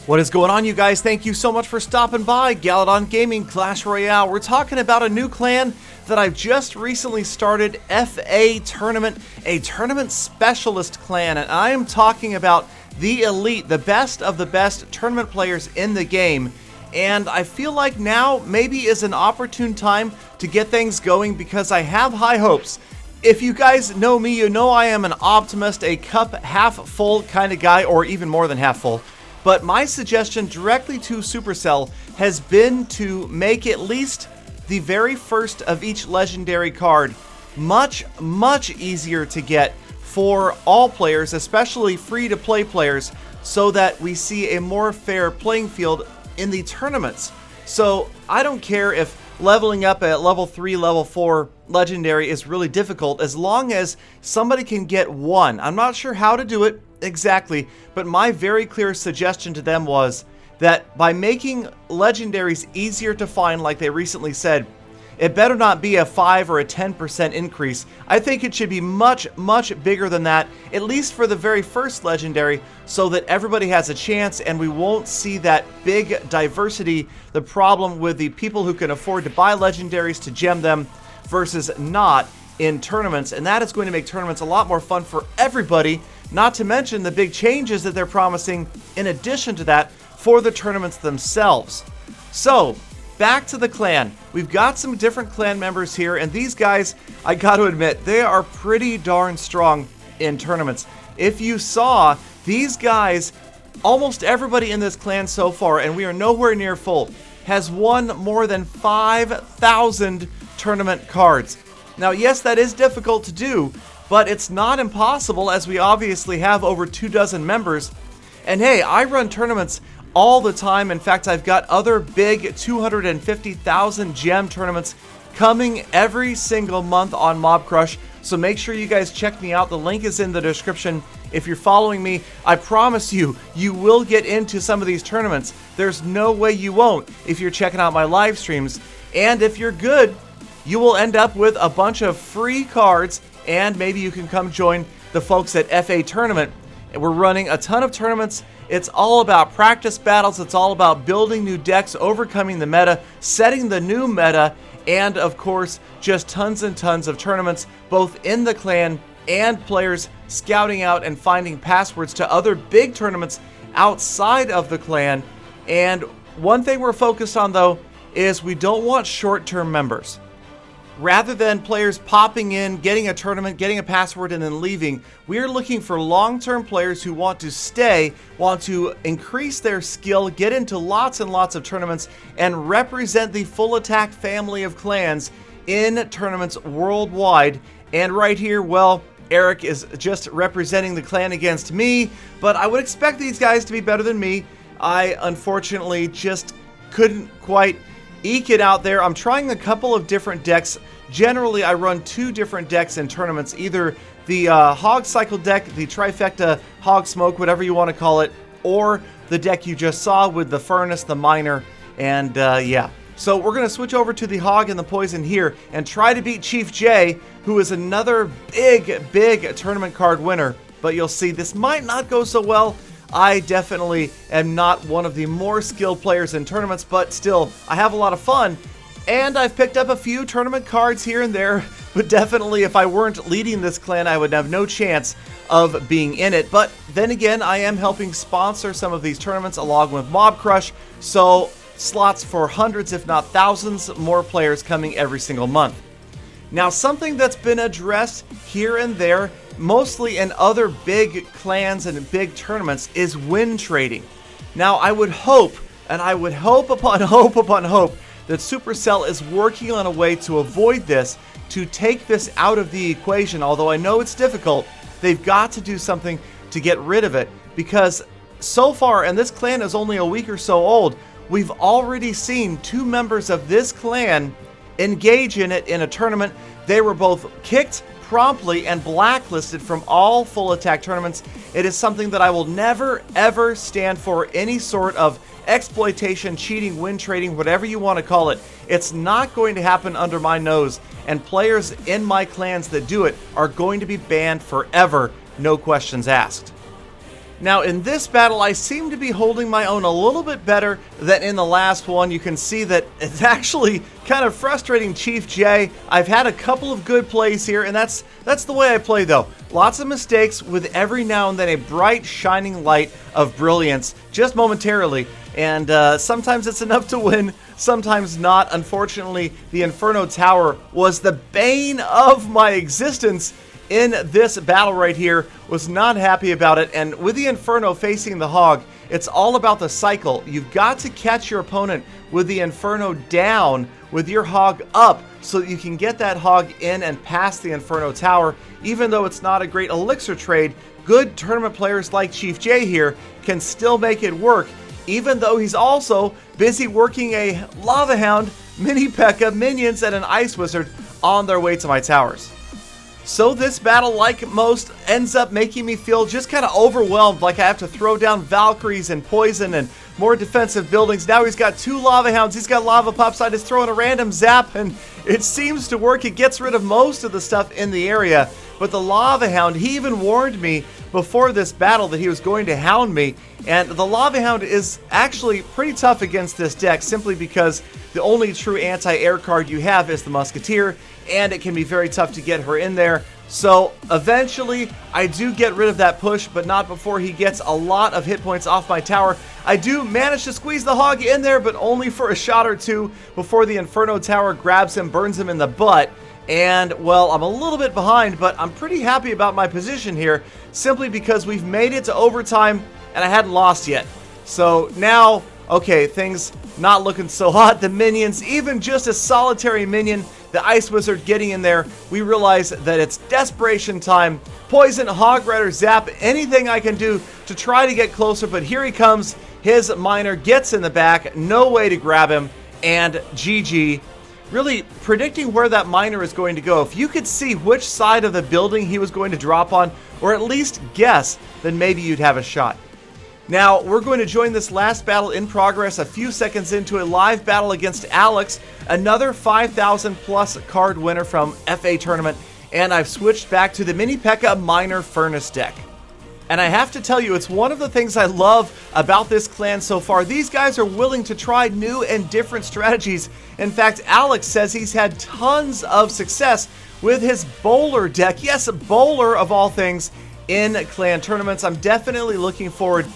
What is going on, you guys? Thank you so much for stopping by Galadon Gaming Clash Royale. We're talking about a new clan that I've just recently started, FA Tournament, a tournament specialist clan, and I am talking about the elite, the best of the best tournament players in the game. And I feel like now maybe is an opportune time to get things going because I have high hopes. If you guys know me, you know I am an optimist, a cup half full kind of guy, or even more than half full. But my suggestion directly to Supercell has been to make at least the very first of each legendary card much easier to get for all players, especially free-to-play players, so that we see a more fair playing field in the tournaments. So I don't care if leveling up at level 3, level 4 legendary is really difficult, as long as somebody can get one. I'm not sure how to do it exactly, but my very clear suggestion to them was that by making legendaries easier to find, like they recently said, it better not be a 5 or a 10% increase. I think it should be much bigger than that, at least for the very first legendary, so that everybody has a chance and we won't see that big diversity, the problem with the people who can afford to buy legendaries to gem them versus not in tournaments. And that is going to make tournaments a lot more fun for everybody, not to mention the big changes that they're promising in addition to that for the tournaments themselves. So, back to the clan. We've got some different clan members here, and these guys, I gotta admit, they are pretty darn strong in tournaments. If you saw, these guys, almost everybody in this clan so far, and we are nowhere near full, has won more than 5,000 tournament cards. Now, yes, that is difficult to do, but it's not impossible, as we obviously have over 24 members. And hey, I run tournaments all the time. In fact, I've got other big 250,000 gem tournaments coming every single month on Mob Crush. So make sure you guys check me out. The link is in the description. If you're following me, I promise you, you will get into some of these tournaments. There's no way you won't if you're checking out my live streams. And if you're good, you will end up with a bunch of free cards, and maybe you can come join the folks at FA Tournament. We're running a ton of tournaments. It's all about practice battles. It's all about building new decks, overcoming the meta, setting the new meta, and of course, just tons and tons of tournaments, both in the clan and players scouting out and finding passwords to other big tournaments outside of the clan. And one thing we're focused on, though, is we don't want short-term members. Rather than players popping in, getting a tournament, getting a password, and then leaving, we're looking for long-term players who want to stay, want to increase their skill, get into lots and lots of tournaments, and represent the Full Attack family of clans in tournaments worldwide. And right here, well, Eric is just representing the clan against me, but I would expect these guys to be better than me. I unfortunately just couldn't quite eke it out there. I'm trying a couple of different decks. Generally, I run 2 different decks in tournaments, either the Hog Cycle deck, the Trifecta Hog Smoke, whatever you want to call it, or the deck you just saw with the Furnace, the Miner, and yeah. So we're going to switch over to the Hog and the Poison here and try to beat Chief J, who is another big tournament card winner. But you'll see this might not go so well. I definitely am not one of the more skilled players in tournaments, but still, I have a lot of fun. And I've picked up a few tournament cards here and there, but definitely if I weren't leading this clan, I would have no chance of being in it. But then again, I am helping sponsor some of these tournaments along with Mob Crush, so slots for hundreds, if not thousands, more players coming every single month. Now, something that's been addressed here and there, mostly in other big clans and big tournaments, is win trading. Now, I would hope, and I would hope upon hope upon hope, that Supercell is working on a way to avoid this, to take this out of the equation. Although I know it's difficult, they've got to do something to get rid of it, because so far, and this clan is only a week or so old, we've already seen 2 members of this clan engage in it in a tournament. They were both kicked promptly and blacklisted from all Full Attack tournaments. It is something that I will never ever stand for, any sort of exploitation, cheating, win trading, whatever you want to call it. It's not going to happen under my nose, and players in my clans that do it are going to be banned forever, no questions asked. Now in this battle, I seem to be holding my own a little bit better than in the last one. You can see that it's actually kind of frustrating Chief J. I've had a couple of good plays here, and that's the way I play though. Lots of mistakes with every now and then a bright shining light of brilliance, just momentarily. And sometimes it's enough to win, sometimes not. Unfortunately, the Inferno Tower was the bane of my existence in this battle right here. Was not happy about it, and with the Inferno facing the Hog, it's all about the cycle. You've got to catch your opponent with the Inferno down, with your Hog up, so that you can get that Hog in and past the Inferno Tower. Even though it's not a great elixir trade, good tournament players like Chief J here can still make it work, even though he's also busy working a Lava Hound, Mini P.E.K.K.A, minions, and an Ice Wizard on their way to my towers. So this battle, like most, ends up making me feel just kind of overwhelmed, like I have to throw down Valkyries and poison and more defensive buildings. Now he's got 2 Lava Hounds, he's got Lava Pups, I just throw in a random zap and it seems to work. It gets rid of most of the stuff in the area, but the Lava Hound, he even warned me before this battle that he was going to hound me, and the Lava Hound is actually pretty tough against this deck simply because the only true anti-air card you have is the Musketeer, and it can be very tough to get her in there. So eventually I do get rid of that push, but not before he gets a lot of hit points off my tower. I do manage to squeeze the Hog in there, but only for a shot or two before the Inferno Tower grabs him, burns him in the butt. And, well, I'm a little bit behind, but I'm pretty happy about my position here, simply because we've made it to overtime and I hadn't lost yet. So now, okay, things not looking so hot. The minions, even just a solitary minion, the Ice Wizard getting in there, we realize that it's desperation time. Poison, Hog Rider, Zap, anything I can do to try to get closer, but here he comes. His Miner gets in the back, no way to grab him, and GG. Really predicting where that Miner is going to go. If you could see which side of the building he was going to drop on, or at least guess, then maybe you'd have a shot. Now, we're going to join this last battle in progress a few seconds into a live battle against Alex, another 5,000 plus card winner from FA Tournament, and I've switched back to the Mini P.E.K.K.A Miner Furnace deck. And I have to tell you, it's one of the things I love about this clan so far. These guys are willing to try new and different strategies. In fact, Alex says he's had tons of success with his bowler deck. Yes, bowler of all things in clan tournaments. I'm definitely looking forward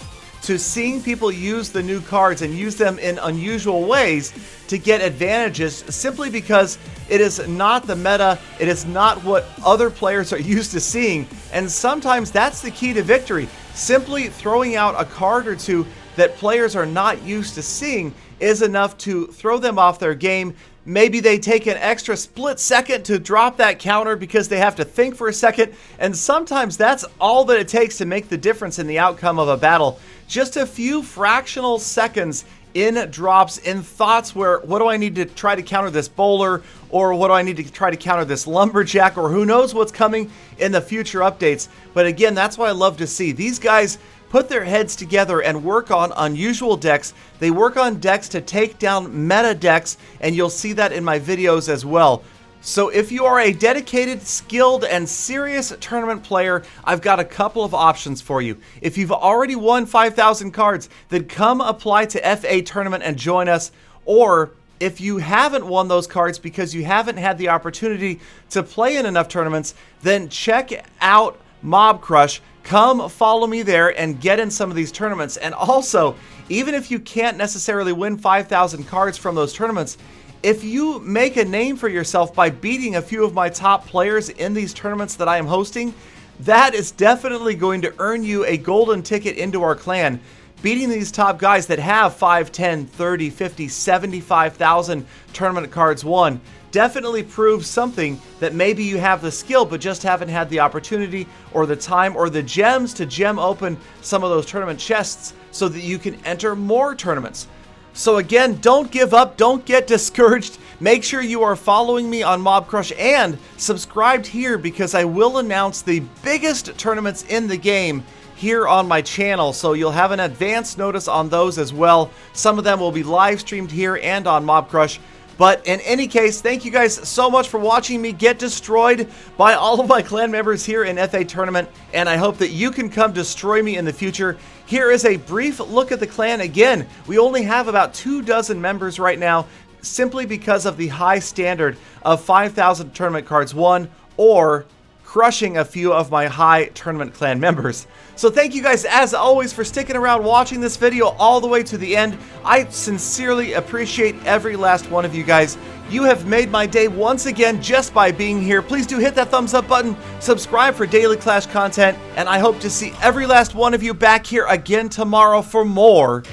to seeing people use the new cards and use them in unusual ways to get advantages, simply because it is not the meta, it is not what other players are used to seeing, and sometimes that's the key to victory. Simply throwing out a card or two that players are not used to seeing is enough to throw them off their game. Maybe they take an extra split second to drop that counter because they have to think for a second, and sometimes that's all that it takes to make the difference in the outcome of a battle. Just a few fractional seconds in drops, in thoughts where, what do I need to try to counter this bowler, or what do I need to try to counter this lumberjack, or who knows what's coming in the future updates. But again, that's what I love to see. These guys put their heads together and work on unusual decks. They work on decks to take down meta decks, and you'll see that in my videos as well. So if you are a dedicated, skilled, and serious tournament player, I've got a couple of options for you. If you've already won 5,000 cards, then come apply to FA Tournament and join us. Or if you haven't won those cards because you haven't had the opportunity to play in enough tournaments, then check out Mob Crush. Come follow me there and get in some of these tournaments. And also, even if you can't necessarily win 5,000 cards from those tournaments, if you make a name for yourself by beating a few of my top players in these tournaments that I am hosting, that is definitely going to earn you a golden ticket into our clan. Beating these top guys that have 5, 10, 30, 50, 75,000 tournament cards won definitely proves something, that maybe you have the skill but just haven't had the opportunity or the time or the gems to gem open some of those tournament chests so that you can enter more tournaments. So again, don't give up, don't get discouraged. Make sure you are following me on Mob Crush and subscribed here, because I will announce the biggest tournaments in the game here on my channel, so you'll have an advance notice on those as well. Some of them will be live streamed here and on Mob Crush. But in any case, thank you guys so much for watching me get destroyed by all of my clan members here in FA Tournament, and I hope that you can come destroy me in the future. Here is a brief look at the clan. Again, we only have about 24 members right now, simply because of the high standard of 5,000 tournament cards won, or crushing a few of my high tournament clan members. So thank you guys as always for sticking around watching this video all the way to the end. I sincerely appreciate every last one of you guys. You have made my day once again just by being here. Please do hit that thumbs up button, subscribe for daily Clash content, and I hope to see every last one of you back here again tomorrow for more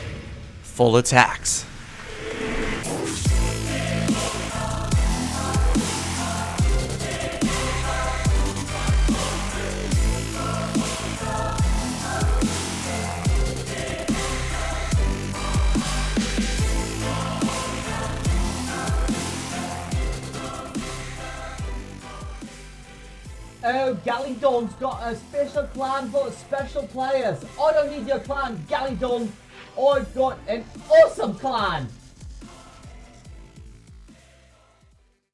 Full Attacks. Oh, Galadon's got a special clan for special players. I don't need your clan, Galadon. I've got an awesome clan.